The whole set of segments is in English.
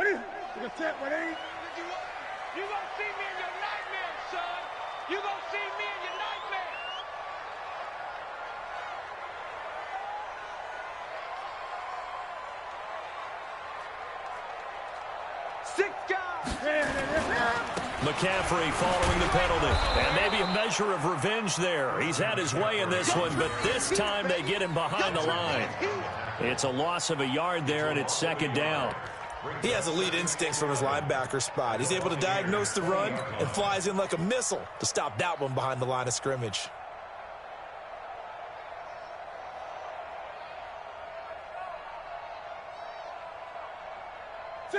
You gonna see me in your nightmares, son. You gonna see me in your nightmares. Six guys. McCaffrey following the penalty. And maybe a measure of revenge there. He's had his way in this one, but this time they get him behind the line. It's a loss of a yard there, and it's second down. He has elite instincts from his linebacker spot. He's able to diagnose the run and flies in like a missile to stop that one behind the line of scrimmage.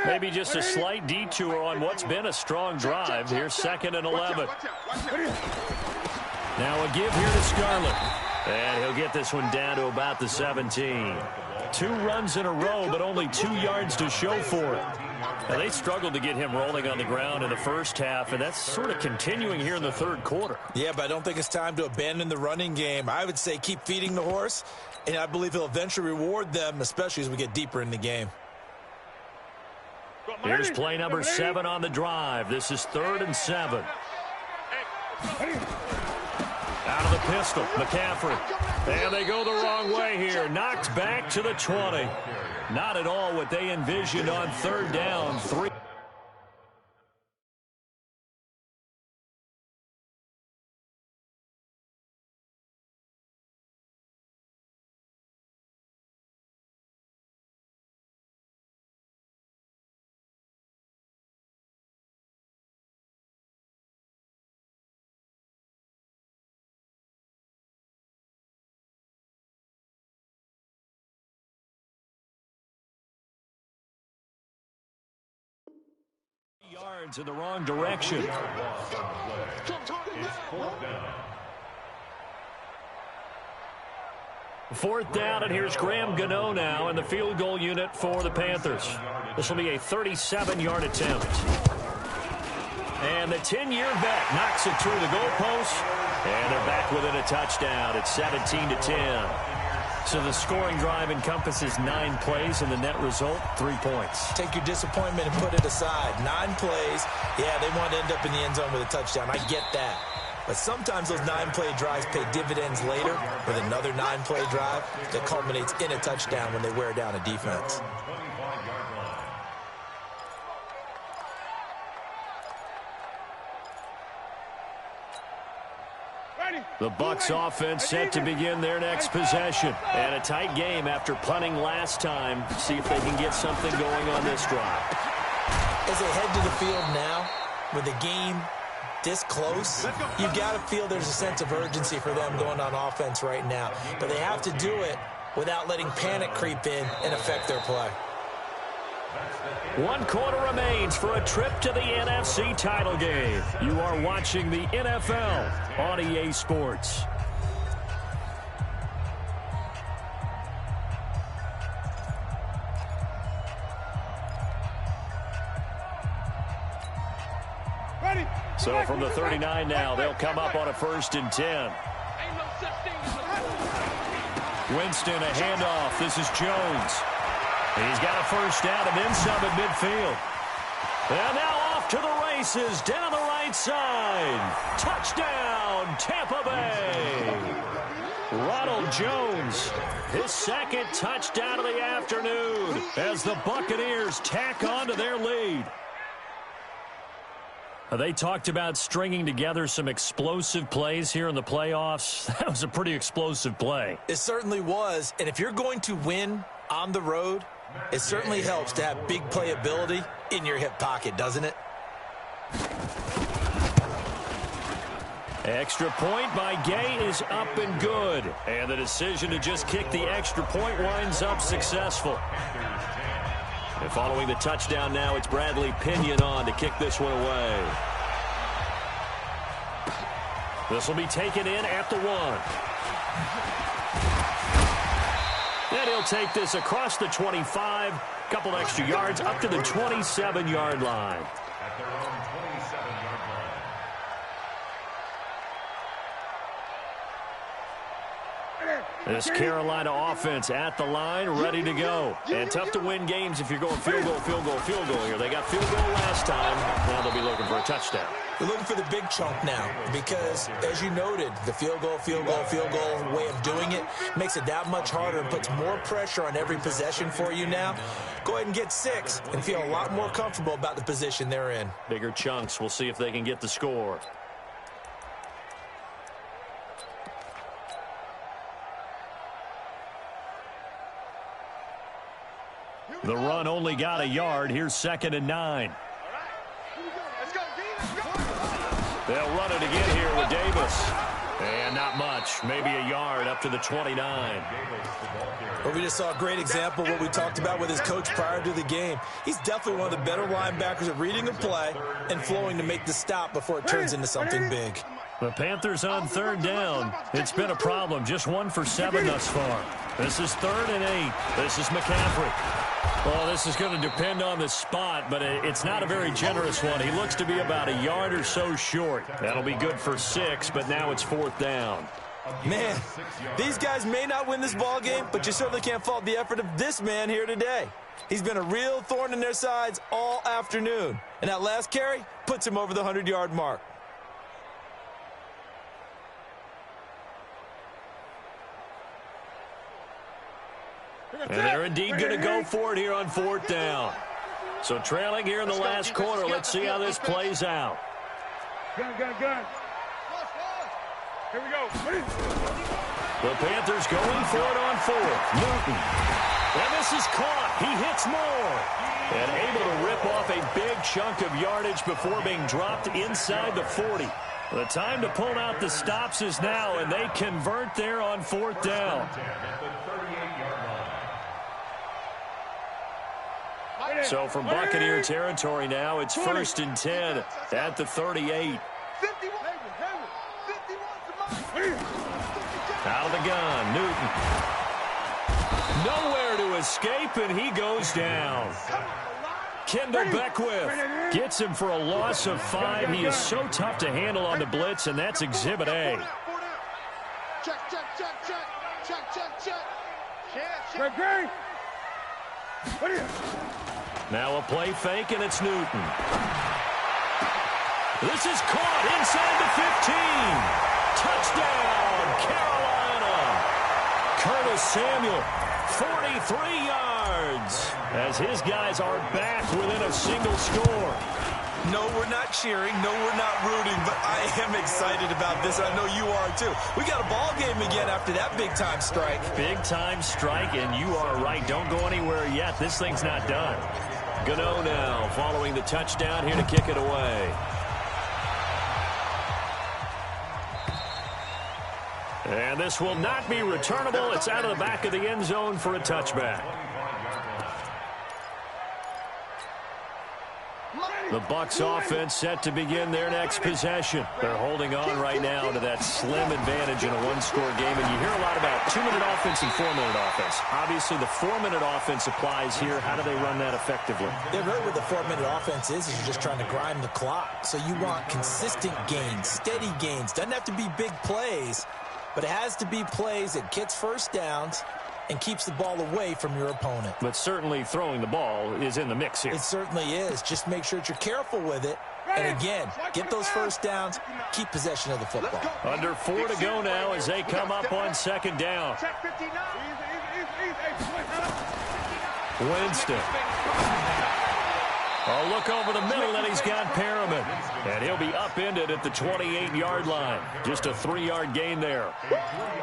Maybe just a slight detour on what's been a strong drive. Here's 2nd and 11. Now a give here to Scarlett. And he'll get this one down to about the 17. 2 runs in a row, but only 2 yards to show for it. Now, they struggled to get him rolling on the ground in the first half, and that's sort of continuing here in the third quarter. Yeah, but I don't think it's time to abandon the running game. I would say keep feeding the horse, and I believe he'll eventually reward them, especially as we get deeper in the game. Here's play number 7 on the drive. This is 3rd and 7. Out of the pistol, McCaffrey. And they go the wrong way here. Knocked back to the 20. Not at all what they envisioned on 3rd down. 3. Yards in the wrong direction. 4th down, and here's Graham Gano now in the field goal unit for the Panthers. This will be a 37-yard attempt. And the 10-year vet knocks it through the goalpost, and they're back within a touchdown. It's 17-10. So the scoring drive encompasses 9 plays, and the net result, 3 points. Take your disappointment and put it aside. 9 plays. Yeah, they want to end up in the end zone with a touchdown. I get that. But sometimes those 9-play drives pay dividends later with another 9-play drive that culminates in a touchdown when they wear down a defense. The Bucs offense set to begin their next possession. And a tight game after punting last time. See if they can get something going on this drive. As they head to the field now, with the game this close, you've got to feel there's a sense of urgency for them going on offense right now. But they have to do it without letting panic creep in and affect their play. 1 quarter remains for a trip to the NFC title game. You are watching the NFL on EA Sports. So from the 39 now, they'll come up on a 1st and 10. Winston, a handoff. This is Jones. He's got a 1st down and then some at midfield. And now off to the races down the right side. Touchdown, Tampa Bay. Ronald Jones, his 2nd touchdown of the afternoon as the Buccaneers tack on to their lead. They talked about stringing together some explosive plays here in the playoffs. That was a pretty explosive play. It certainly was. And if you're going to win on the road, it certainly helps to have big playability in your hip pocket, doesn't it? Extra point by Gay is up and good. And the decision to just kick the extra point winds up successful. And following the touchdown now, it's Bradley Pinion on to kick this one away. This will be taken in at the 1. And he'll take this across the 25, couple extra yards up to the 27-yard line. This Carolina offense at the line, ready to go. And tough to win games if you're going field goal, field goal, field goal here. They got field goal last time. Now they'll be looking for a touchdown. They're looking for the big chunk now because, as you noted, the field goal way of doing it makes it that much harder and puts more pressure on every possession for you now. Go ahead and get 6 and feel a lot more comfortable about the position they're in. Bigger chunks. We'll see if they can get the score. The run only got a yard. Here's 2nd and 9. They'll run it again here with Davis. And not much. Maybe a yard up to the 29. Well, we just saw a great example of what we talked about with his coach prior to the game. He's definitely one of the better linebackers at reading a play and flowing to make the stop before it turns into something big. The Panthers on 3rd down. It's been a problem. Just 1 for 7 thus far. This is 3rd and 8. This is McCaffrey. Well, this is going to depend on the spot, but it's not a very generous one. He looks to be about a yard or so short. That'll be good for 6, but now it's 4th down. Man, these guys may not win this ball game, but you certainly can't fault the effort of this man here today. He's been a real thorn in their sides all afternoon, and that last carry puts him over the 100-yard mark. And they're indeed going to go for it here on 4th down. So trailing here in the last quarter. Let's see how this plays out. Gun. Here we go. The Panthers going for it on 4th. Newton. And this is caught. He hits more. And able to rip off a big chunk of yardage before being dropped inside the 40. The time to pull out the stops is now, and they convert there on 4th down. So from Buccaneer territory now, it's 1st and 10 at the 38. Out of the gun, Newton. Nowhere to escape, and he goes down. Kendall Beckwith gets him for a loss of 5. He is so tough to handle on the blitz, and that's Exhibit A. Now a play fake, and it's Newton. This is caught inside the 15. Touchdown, Carolina. Curtis Samuel, 43 yards, as his guys are back within a single score. No, we're not cheering. No, we're not rooting, but I am excited about this. I know you are, too. We got a ball game again after that big-time strike. Big-time strike, and you are right. Don't go anywhere yet. This thing's not done. Gano now following the touchdown here to kick it away. And this will not be returnable. It's out of the back of the end zone for a touchback. The Bucs offense set to begin their next possession. They're holding on right now to that slim advantage in a one-score game. And you hear a lot about 2-minute offense and 4-minute offense. Obviously, the 4-minute offense applies here. How do they run that effectively? Yeah, really what the 4-minute offense is you're just trying to grind the clock. So you want consistent gains, steady gains. Doesn't have to be big plays, but it has to be plays that gets first downs and keeps the ball away from your opponent. But certainly throwing the ball is in the mix here. It certainly is. Just make sure that you're careful with it. And again, get those first downs, keep possession of the football. Under 4 to go now as they come up on 2nd down. Winston. A look over the middle, and he's got Perriman. And he'll be upended at the 28-yard line. Just a 3-yard gain there.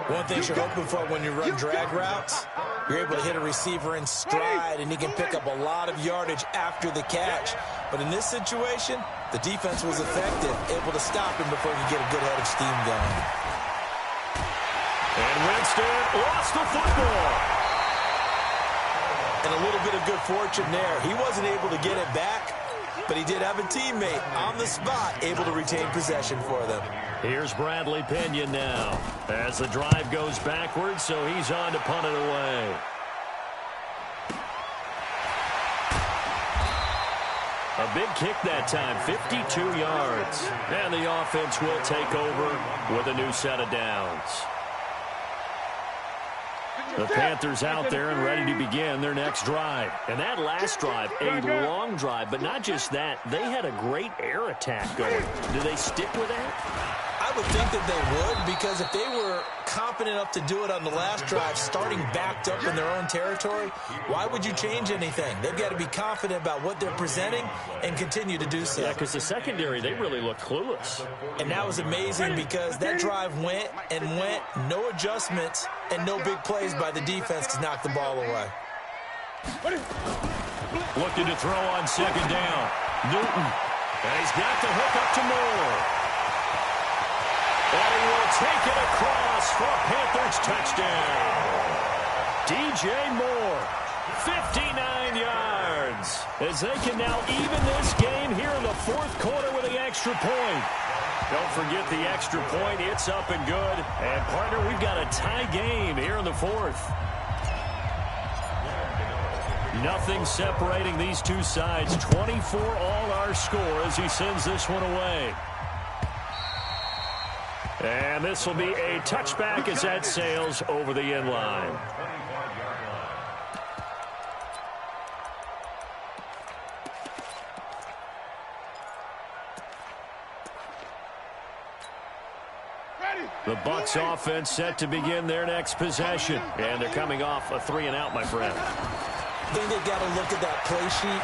One thing you're hoping for when you run drag routes, you're able to hit a receiver in stride, and he can pick up a lot of yardage after the catch. But in this situation, the defense was effective, able to stop him before he could get a good head of steam going. And Winston lost the football. And a little bit of good fortune there. He wasn't able to get it back, but he did have a teammate on the spot able to retain possession for them. Here's Bradley Pinion now as the drive goes backwards, so he's on to punt it away. A big kick that time, 52 yards. And the offense will take over with a new set of downs. The Panthers out there and ready to begin their next drive. And that last drive, a long drive, but not just that. They had a great air attack going. Do they stick with that? I would think that they would, because if they were confident enough to do it on the last drive, starting backed up in their own territory, why would you change anything? They've got to be confident about what they're presenting and continue to do so. Yeah, because the secondary, they really look clueless. And that was amazing because that drive went and went, no adjustments and no big plays by the defense to knock the ball away. Looking to throw on second down. Newton. And he's got the hook up to Moore. And he will take it across for a Panthers touchdown. DJ Moore, 59 yards. As they can now even this game here in the fourth quarter with the extra point. Don't forget the extra point. It's up and good. And, partner, we've got a tie game here in the fourth. Nothing separating these two sides. 24 all our score as he sends this one away. And this will be a touchback as that sails over the end line. The Bucs offense set to begin their next possession. And they're coming off a 3-and-out, my friend. I think they've got to look at that play sheet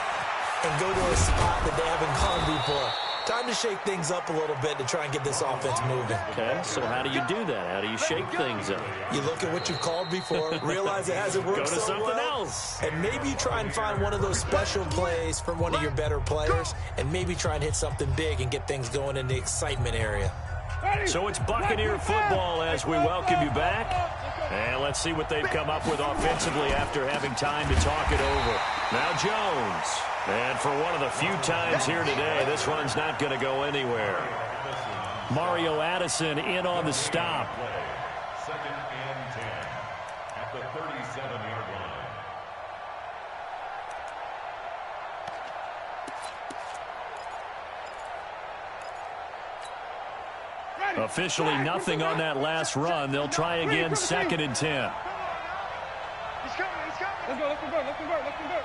and go to a spot that they haven't gone before. Time to shake things up a little bit to try and get this offense moving. Okay, so how do you do that? How do you shake things up? You look at what you've called before, realize it hasn't worked Go to so something well, else. and maybe you try and find one of those special plays from one of your better players, and maybe try and hit something big and get things going in the excitement area. So it's Buccaneer football as we welcome you back. And let's see what they've come up with offensively after having time to talk it over. Now Jones. And for one of the few times here today, this run's not going to go anywhere. Mario Addison in on the stop. Second and 10 at the 37-yard line. Officially nothing on that last run. They'll try again, second and 10. He's coming, he's coming. Let's go, let's convert, let's convert, let's convert.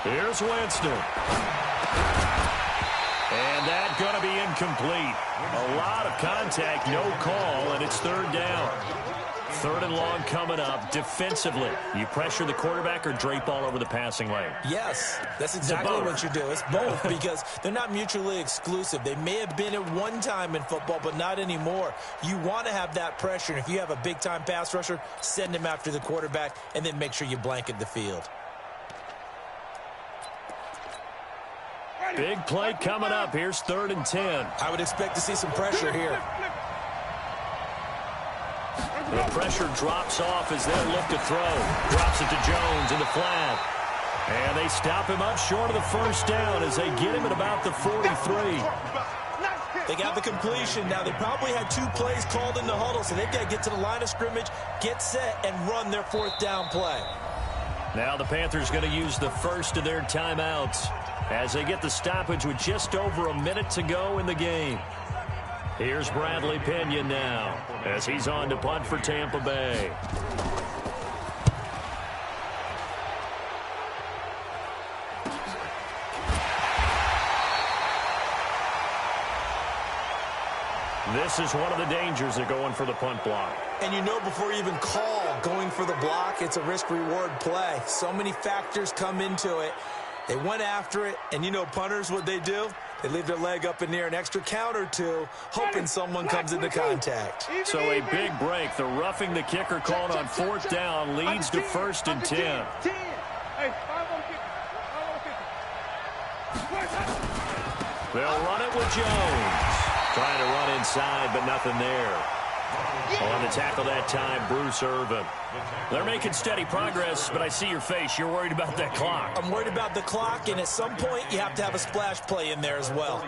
Here's Winston. And that's going to be incomplete. A lot of contact, no call, and it's third down. Third and long coming up. Defensively, you pressure the quarterback or drape all over the passing lane? Yes, that's exactly what you do. It's both because they're not mutually exclusive. They may have been at one time in football, but not anymore. You want to have that pressure, and if you have a big-time pass rusher, send him after the quarterback, and then make sure you blanket the field. Big play coming up. Here's third and 10. I would expect to see some pressure here. The pressure drops off as they look to throw. Drops it to Jones in the flat. And they stop him up short of the first down as they get him at about the 43. They got the completion. Now, they probably had two plays called in the huddle, so they've got to get to the line of scrimmage, get set, and run their fourth down play. Now the Panthers going to use the first of their timeouts as they get the stoppage with just over a minute to go in the game. Here's Bradley Pinion now as he's on to punt for Tampa Bay. This is one of the dangers of going for the punt block. And you know before you even call going for the block, it's a risk-reward play. So many factors come into it. They went after it, and you know punters, what they do? They leave their leg up in the air an extra count or two, hoping someone comes into contact. So a big break. The roughing the kicker called on fourth down leads to first and 10. They'll run it with Jones. Trying to run inside, but nothing there. On the tackle that time, Bruce Irvin. They're making steady progress, but I see your face. You're worried about that clock. I'm worried about the clock, and at some point, you have to have a splash play in there as well.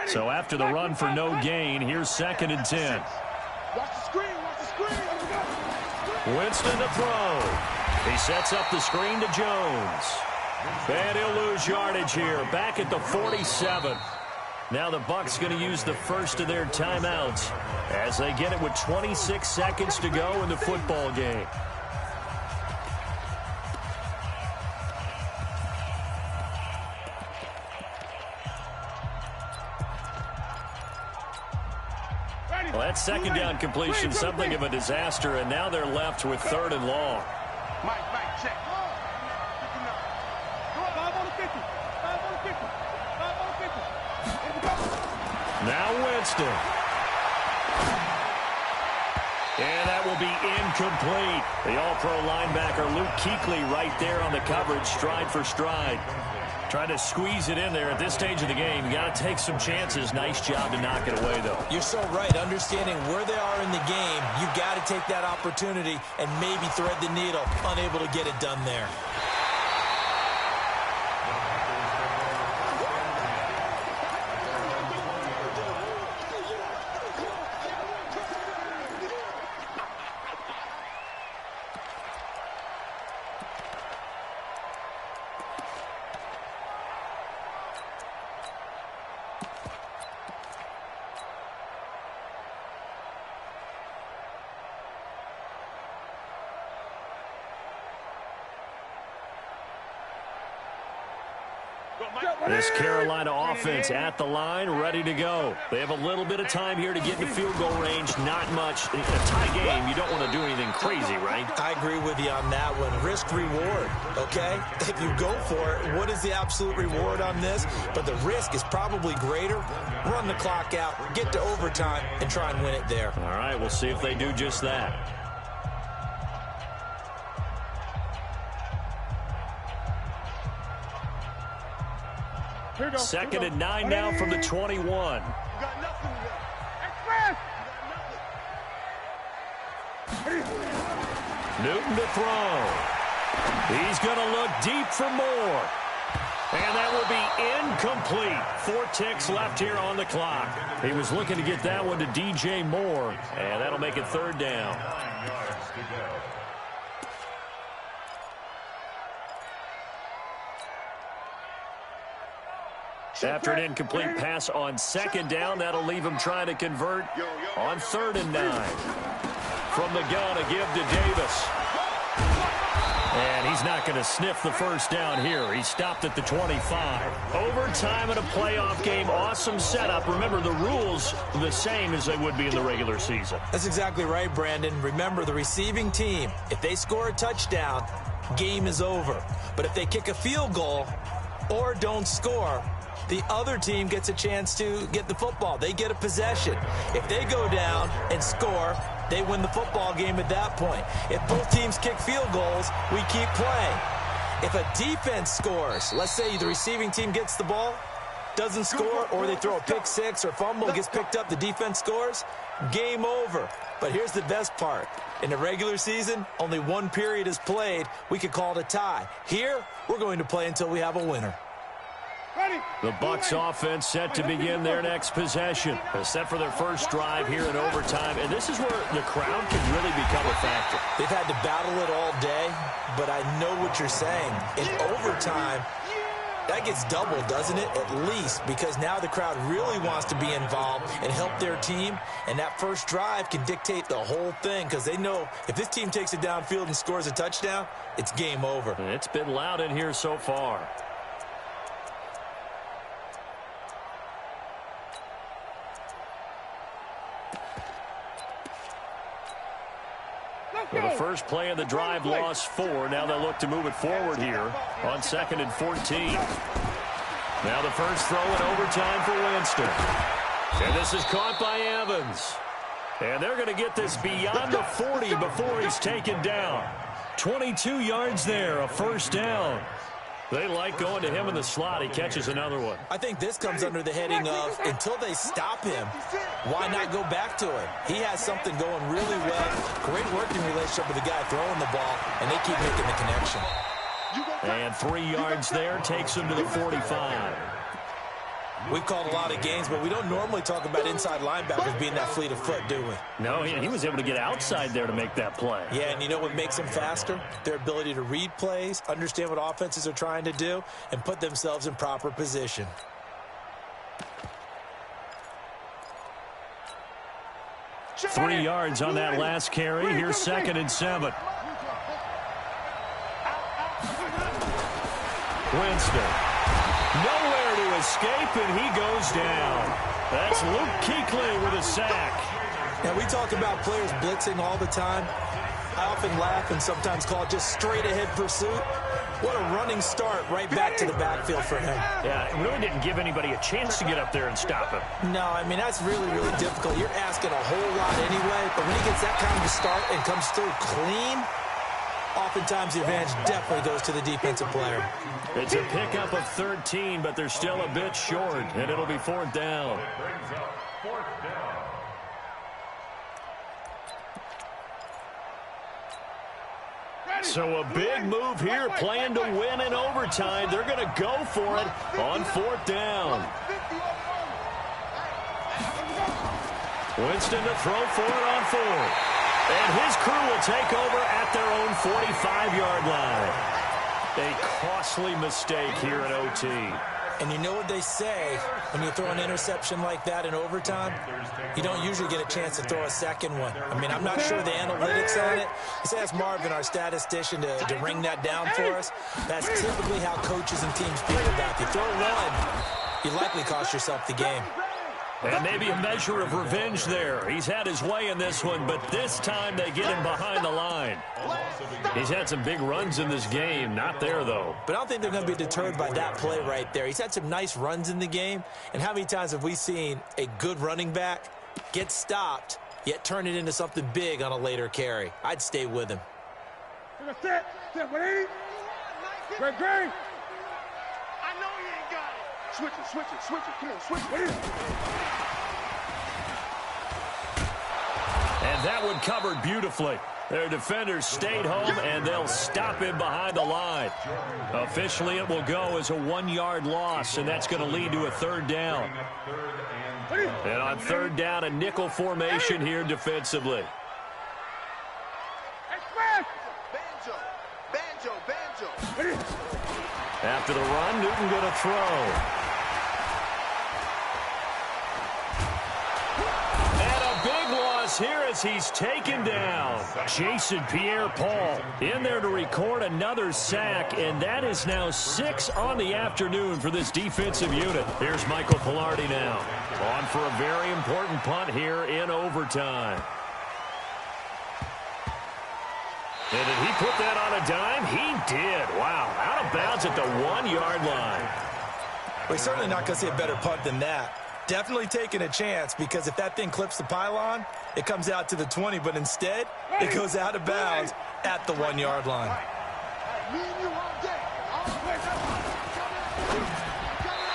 So after the run for no gain, here's second and 10. Watch the screen, watch the screen. Winston to throw. He sets up the screen to Jones. And he'll lose yardage here, back at the 47. Now the Bucs going to use the first of their timeouts as they get it with 26 seconds to go in the football game. Well, that second down completion, something of a disaster, and now they're left with 3rd and long. Mike, check. 5 on the 50. 5 on the 50. 5 on the 50. Now Winston. And that will be incomplete. The all-pro linebacker Luke Kuechly right there on the coverage, stride for stride. Trying to squeeze it in there at this stage of the game. You got to take some chances. Nice job to knock it away, though. You're so right. Understanding where they are in the game, you got to take that opportunity and maybe thread the needle. Unable to get it done there. This Carolina offense at the line, ready to go. They have a little bit of time here to get into field goal range. Not much. In a tie game, you don't want to do anything crazy, right? I agree with you on that one. Risk-reward, okay? If you go for it, what is the absolute reward on this? But the risk is probably greater. Run the clock out, get to overtime, and try and win it there. All right, we'll see if they do just that. Second and 9 now from the 21. Newton to throw. He's going to look deep for more. And that will be incomplete. 4 ticks left here on the clock. He was looking to get that one to DJ Moore. And that'll make it 3rd down. 9 yards to go. After an incomplete pass on 2nd down, that'll leave him trying to convert on 3rd and 9. From the gun, a give to Davis. And he's not going to sniff the first down here. He stopped at the 25. Overtime in a playoff game, awesome setup. Remember, the rules the same as they would be in the regular season. That's exactly right, Brandon. Remember, the receiving team, if they score a touchdown, game is over. But if they kick a field goal or don't score, the other team gets a chance to get the football. They get a possession. If they go down and score, they win the football game at that point. If both teams kick field goals, we keep playing. If a defense scores, let's say the receiving team gets the ball, doesn't score, or they throw a pick six or fumble, gets picked up, the defense scores, game over. But here's the best part. In the regular season, only 1 period is played. We could call it a tie. Here, we're going to play until we have a winner. The Bucs offense set to begin their next possession. Set for their first drive here in overtime. And this is where the crowd can really become a factor. They've had to battle it all day, but I know what you're saying. In overtime, that gets doubled, doesn't it? At least, because now the crowd really wants to be involved and help their team. And that first drive can dictate the whole thing because they know if this team takes it downfield and scores a touchdown, it's game over. And it's been loud in here so far. Well, the first play of the drive lost 4. Now they'll look to move it forward here on 2nd and 14. Now the first throw in overtime for Winston. And this is caught by Evans. And they're going to get this beyond the 40 before he's taken down. 22 yards there, a first down. They like going to him in the slot. He catches another one. I think this comes under the heading of until they stop him, why not go back to it? He has something going really well. Great working relationship with the guy throwing the ball, and they keep making the connection. And 3 yards there takes him to the 45. We've called a lot of games, but we don't normally talk about inside linebackers being that fleet of foot, do we? No, he was able to get outside there to make that play. Yeah, and you know what makes them faster? Their ability to read plays, understand what offenses are trying to do, and put themselves in proper position. 3 yards on that last carry. Here's 2nd and 7. Winston. Nowhere to escape, and he goes down. That's Luke Kuechly with a sack. Now, we talk about players blitzing all the time. I often laugh and sometimes call it just straight-ahead pursuit. What a running start right back to the backfield for him. Yeah, it really didn't give anybody a chance to get up there and stop him. No, I mean, that's really, really difficult. You're asking a whole lot anyway, but when he gets that kind of a start and comes through clean, oftentimes the advantage definitely goes to the defensive player. It's a pickup of 13, but they're still a bit short, and it'll be 4th down. Brings up 4th down. So a big move here, playing to win in overtime. They're going to go for it on 4th down. Winston to throw for it on 4th. And his crew will take over at their own 45-yard line. A costly mistake here in OT. And you know what they say, when you throw an interception like that in overtime, you don't usually get a chance to throw a second one. I mean, I'm not sure the analytics on it. Let's ask Marvin, our statistician, to ring that down for us. That's typically how coaches and teams feel about it. If you throw one, you likely cost yourself the game. And maybe a measure of revenge there. He's had his way in this one, but this time they get him behind the line. He's had some big runs in this game. Not there, though. But I don't think they're going to be deterred by that play right there. He's had some nice runs in the game. And how many times have we seen a good running back get stopped, yet turn it into something big on a later carry? I'd stay with him. Set, 180. Great. I know he ain't got it. Switch it. Come on, switch it. And that one covered beautifully. Their defenders stayed home, and they'll stop him behind the line. Officially, it will go as a 1-yard loss, and that's going to lead to a 3rd down. And on 3rd down, a nickel formation here defensively. Banjo. After the run, Newton going to throw. Here as he's taken down. Jason Pierre-Paul in there to record another sack, and that is now 6 on the afternoon for this defensive unit. Here's Michael Pilardi now, on for a very important punt here in overtime. And did he put that on a dime? He did. Wow, out of bounds at the 1-yard line. We're certainly not going to see a better punt than that. Definitely taking a chance, because if that thing clips the pylon, it comes out to the 20, but instead, it goes out of bounds at the 1-yard line.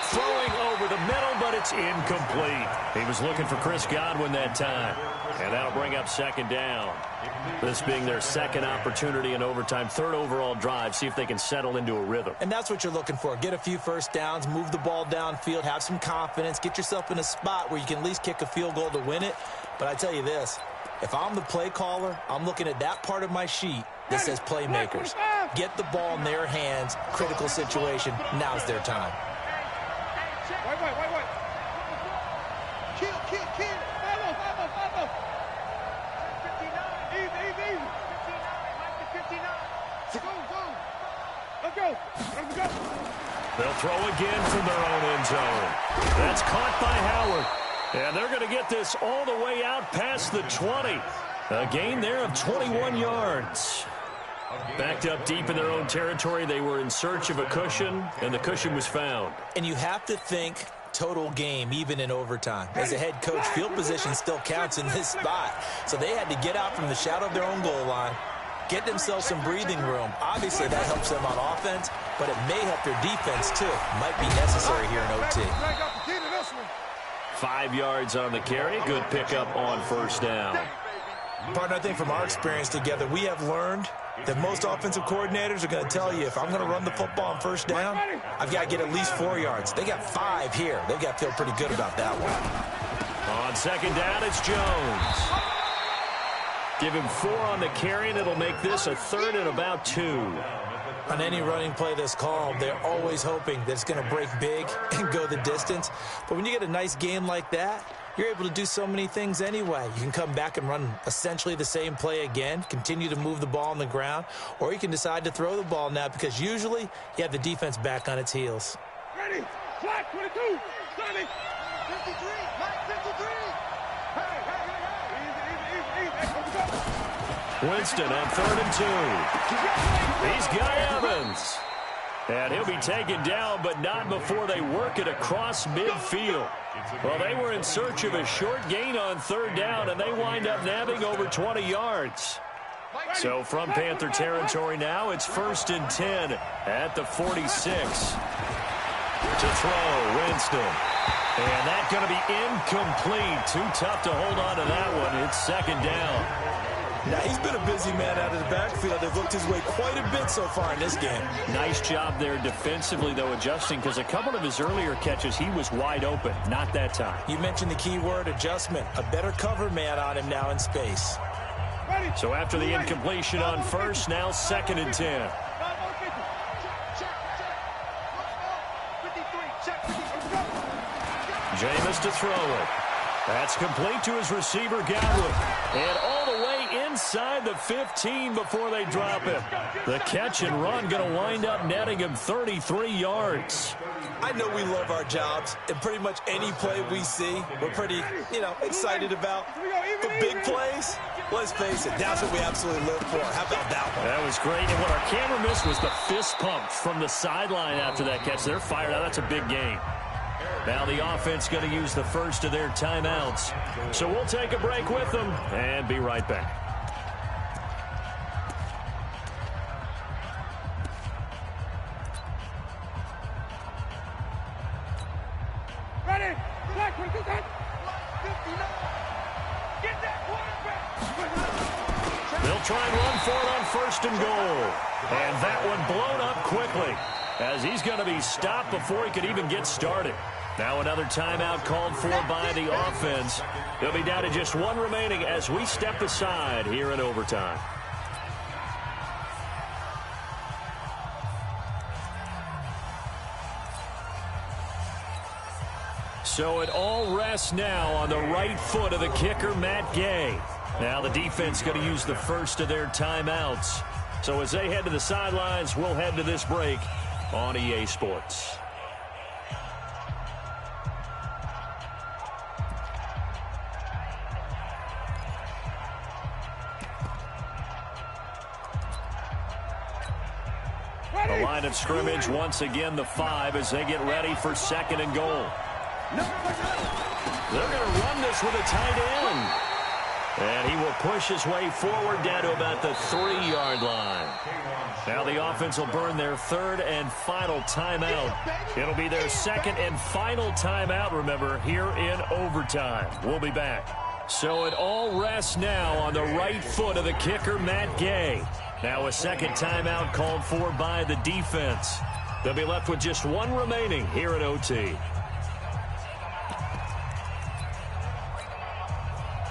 Throwing over the middle, but it's incomplete. He was looking for Chris Godwin that time. And that'll bring up 2nd down. This being their 2nd opportunity in overtime, 3rd overall drive, see if they can settle into a rhythm. And that's what you're looking for. Get a few first downs, move the ball downfield, have some confidence, get yourself in a spot where you can at least kick a field goal to win it. But I tell you this, if I'm the play caller, I'm looking at that part of my sheet that says playmakers. Get the ball in their hands, critical situation, now's their time. Wait. Kill. Follow. 59. Easy. 59. Let's go. They'll throw again from their own end zone. That's caught by Howard. And they're going to get this all the way out past the 20. A gain there of 21 yards. Backed up deep in their own territory. They were in search of a cushion, and the cushion was found. And you have to think total game, even in overtime. As a head coach, field position still counts in this spot. So they had to get out from the shadow of their own goal line, get themselves some breathing room. Obviously, that helps them on offense, but it may help their defense, too. Might be necessary here in OT. 5 yards on the carry. Good pickup on 1st down. Partner, I think from our experience together, we have learned that most offensive coordinators are going to tell you, if I'm going to run the football on 1st down, I've got to get at least 4 yards. They got 5 here. They've got to feel pretty good about that one. On 2nd down, it's Jones. Give him 4 on the carry, and it'll make this a 3rd and about 2. On any running play that's called, they're always hoping that it's going to break big and go the distance. But when you get a nice game like that, you're able to do so many things anyway. You can come back and run essentially the same play again, continue to move the ball on the ground, or you can decide to throw the ball now because usually you have the defense back on its heels. Ready, flat, 22, starting. 53, Mike, 53. Hey, Winston on 3rd and 2. He's got Evans. And he'll be taken down, but not before they work it across midfield. Well, they were in search of a short gain on 3rd down, and they wind up nabbing over 20 yards. So from Panther territory now, it's 1st and 10 at the 46. To throw, Winston. And that's going to be incomplete. Too tough to hold on to that one. It's 2nd down. Now, he's been a busy man out of the backfield. They've looked his way quite a bit so far in this game. Nice job there defensively, though, adjusting, because a couple of his earlier catches, he was wide open. Not that time. You mentioned the key word, adjustment. A better cover man on him now in space. So after the incompletion on 1st, now 2nd and 10. Jameis to throw it. That's complete to his receiver, Godwin. And all the way inside the 15 before they drop it. The catch and run going to wind up netting him 33 yards. I know we love our jobs, and pretty much any play we see, we're pretty, excited about. The big plays, let's face it, that's what we absolutely live for. How about that one? That was great. And what our camera missed was the fist pump from the sideline after that catch. They're fired out. That's a big game. Now the offense going to use the first of their timeouts. So we'll take a break with them and be right back. Ready, flat, 22, get that quarterback. They'll try and run for it on 1st and goal. And that one blown up quickly as he's going to be stopped before he could even get started. Now another timeout called for by the offense. They'll be down to just one remaining as we step aside here in overtime. So it all rests now on the right foot of the kicker, Matt Gay. Now the defense going to use the first of their timeouts. So as they head to the sidelines, we'll head to this break on EA Sports. The line of scrimmage, once again, the 5 as they get ready for 2nd and goal. They're going to run this with a tight end. And he will push his way forward down to about the 3-yard line. Now the offense will burn their 3rd and final timeout. It'll be their 2nd and final timeout, remember, here in overtime. We'll be back. So it all rests now on the right foot of the kicker, Matt Gay. Now a 2nd timeout called for by the defense. They'll be left with just one remaining here at OT.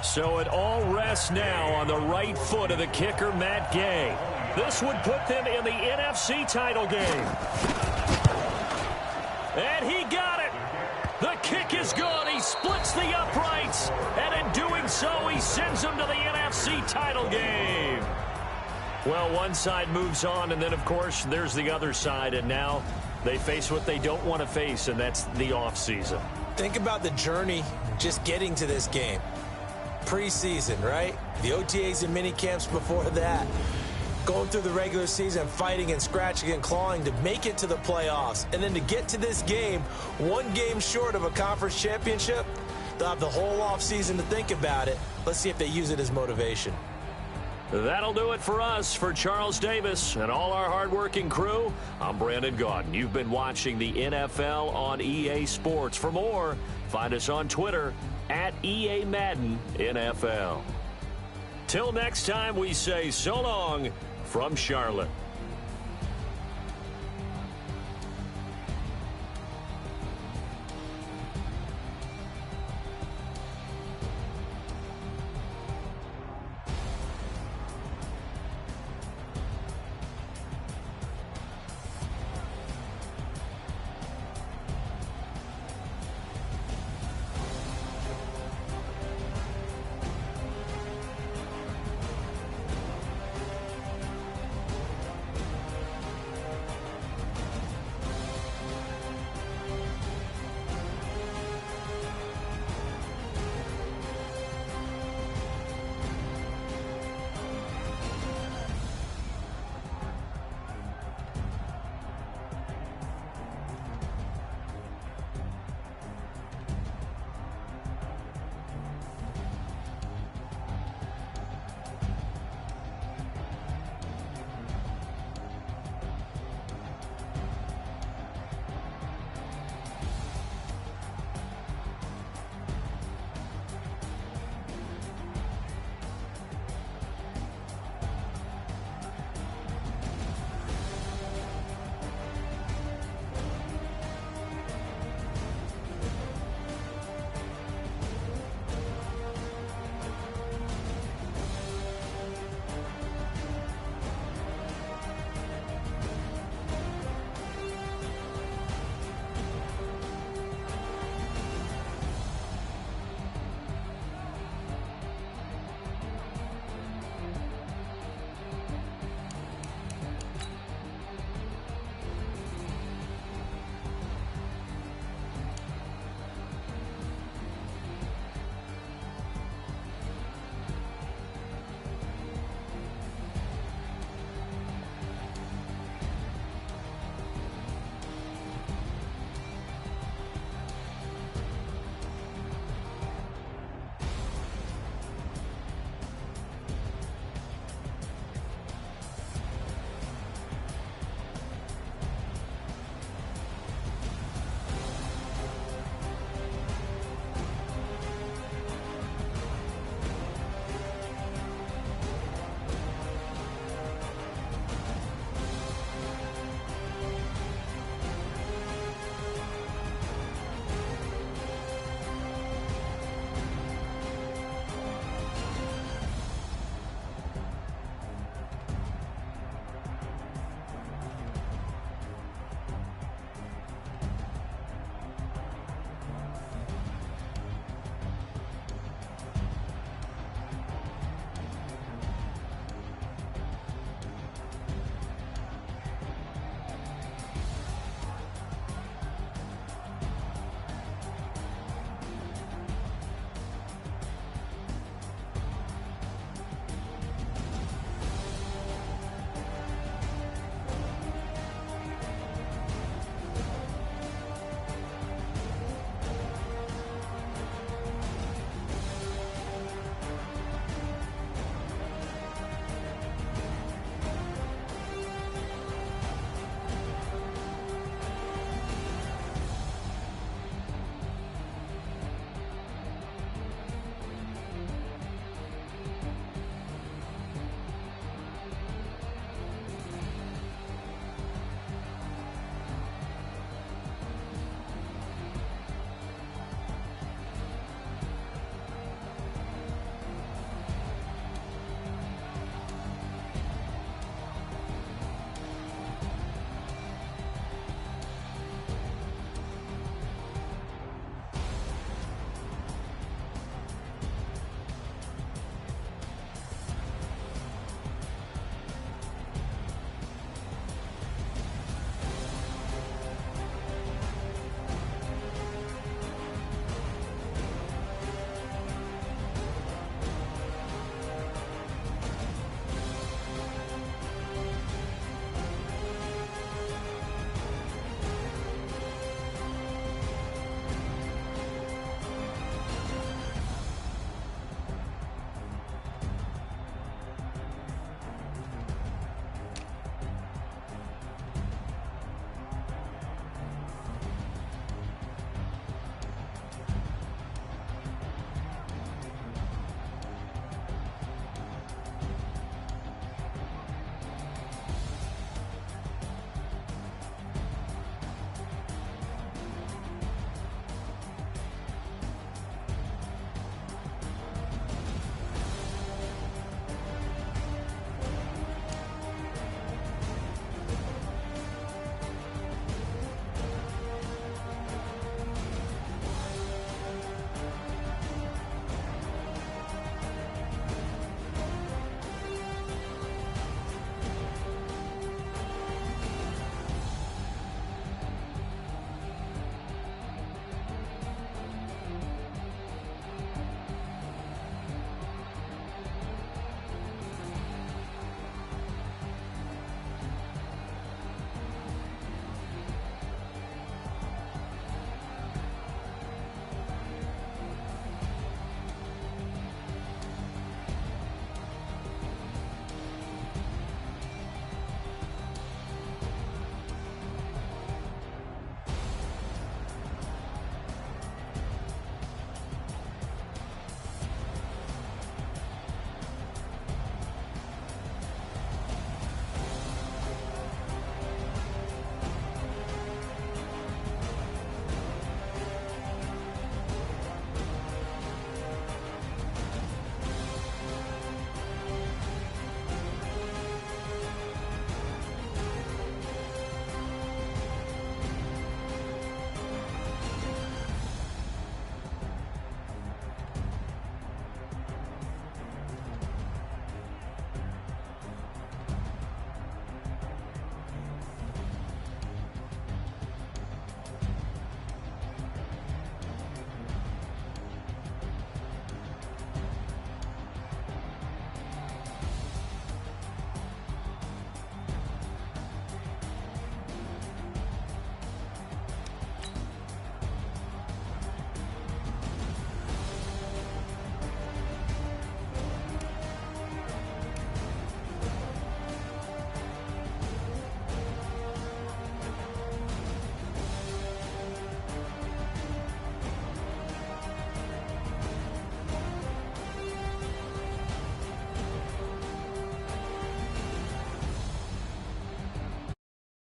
So it all rests now on the right foot of the kicker, Matt Gay. This would put them in the NFC title game. And he got it. The kick is good. He splits the uprights. And in doing so, he sends them to the NFC title game. Well, one side moves on, and then, of course, there's the other side. And now they face what they don't want to face, and that's the offseason. Think about the journey just getting to this game. Preseason, right? The OTAs and mini camps before that. Going through the regular season, fighting and scratching and clawing to make it to the playoffs. And then to get to this game, one game short of a conference championship, they'll have the whole offseason to think about it. Let's see if they use it as motivation. That'll do it for us. For Charles Davis and all our hardworking crew, I'm Brandon Gaudin. You've been watching the NFL on EA Sports. For more, find us on Twitter at EA Madden NFL. Till next time, we say so long from Charlotte.